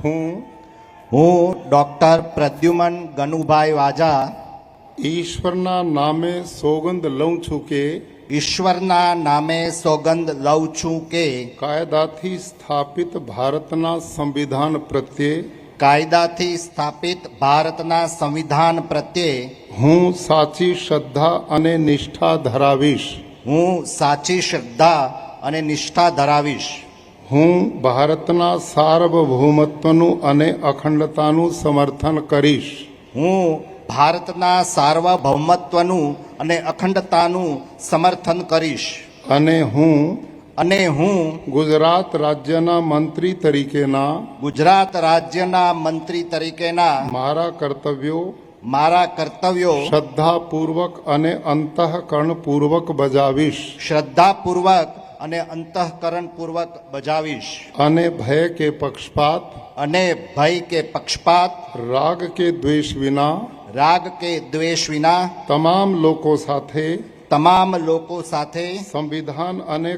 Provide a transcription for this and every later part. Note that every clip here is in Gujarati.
હું ડોક્ટર પ્રદ્યુમન ગનુભાઈ વાજા ઈશ્વરના નામે સોગંદ લઉં છું કે ઈશ્વરના નામે સોગંદ લઉં છું કે કાયદાથી સ્થાપિત ભારતના સંવિધાન પ્રત્યે કાયદાથી સ્થાપિત ભારતના સંવિધાન પ્રત્યે હું સાચી શ્રદ્ધા અને નિષ્ઠા ધરાવીશ. હું સાચી શ્રદ્ધા અને નિષ્ઠા ધરાવીશ. હું ભારતના સાર્વભૌમત્વનું અને અખંડતાનું સમર્થન કરીશ. હું ભારતના સાર્વભૌમત્વનું અને અખંડતાનું સમર્થન કરીશ. અને હું ગુજરાત રાજ્યના મંત્રી તરીકેના ગુજરાત રાજ્યના મંત્રી તરીકેના મારા કર્તવ્યો શ્રદ્ધાપૂર્વક અને અંતઃકરણપૂર્વક બજાવીશ. શ્રદ્ધાપૂર્વક અને અંતઃકરણપૂર્વક બજાવીશ. અને ભય કે પક્ષપાત રાગ કે દ્વેષ વિના તમામ લોકો સાથે સંવિધાન અને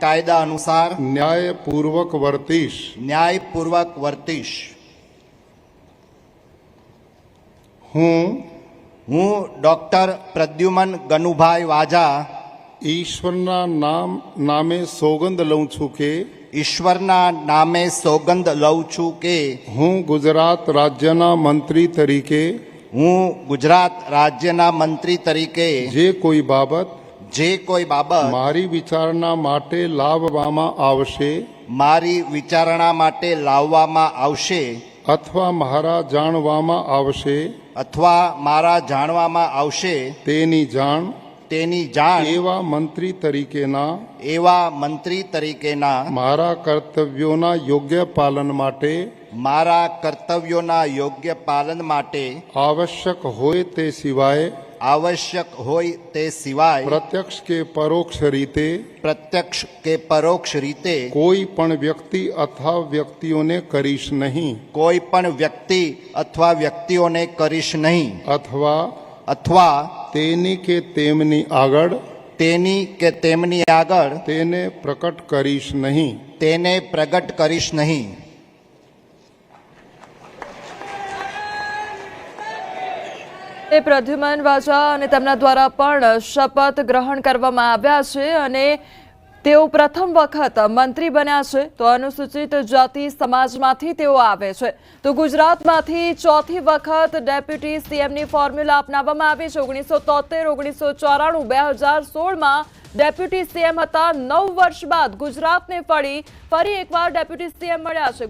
કાયદા અનુસાર ન્યાયપૂર્વક વર્તીશ. હું ડોક્ટર પ્રદ્યુમન ગનુભાઈ વાજા ઈશ્વરના નામે સોગંદ લઉં છું કે ઈશ્વરના નામે સોગંદ લઉં છું કે હું ગુજરાત રાજ્યના મંત્રી તરીકે જે કોઈ બાબત મારી વિચારણા માટે લાવવામાં આવશે અથવા મારા જાણવામાં આવશે તેની જાણ એવા મંત્રી તરીકેના મારા કર્તવ્યોના યોગ્ય પાલન માટે આવશ્યક હોય તે સિવાય પ્રત્યક્ષ કે પરોક્ષ રીતે કોઈ પણ વ્યક્તિ અથવા વ્યક્તિઓને કરીશ નહીં અથવા તેની કે તેમની આગળ તેને પ્રગટ કરીશ નહીં. પ્રદ્યુમન વાજા અને તેમના દ્વારા પણ શપથ ગ્રહણ કરવામાં આવ્યા છે અને તેઓ પ્રથમ વખત મંત્રી બન્યા છે. તો અનુસૂચિત જાતિ સમાજમાંથી તેઓ આવે છે. તો ગુજરાતમાંથી ચોથી વખત ડેપ્યુટી સીએમની ફોર્મ્યુલા અપનાવવામાં આવી છે. 1973, 1994, 2016માં ડેપ્યુટી સીએમ હતા. 9 વર્ષ બાદ ગુજરાતને ફરી એકવાર ડેપ્યુટી સીએમ મળ્યા છે.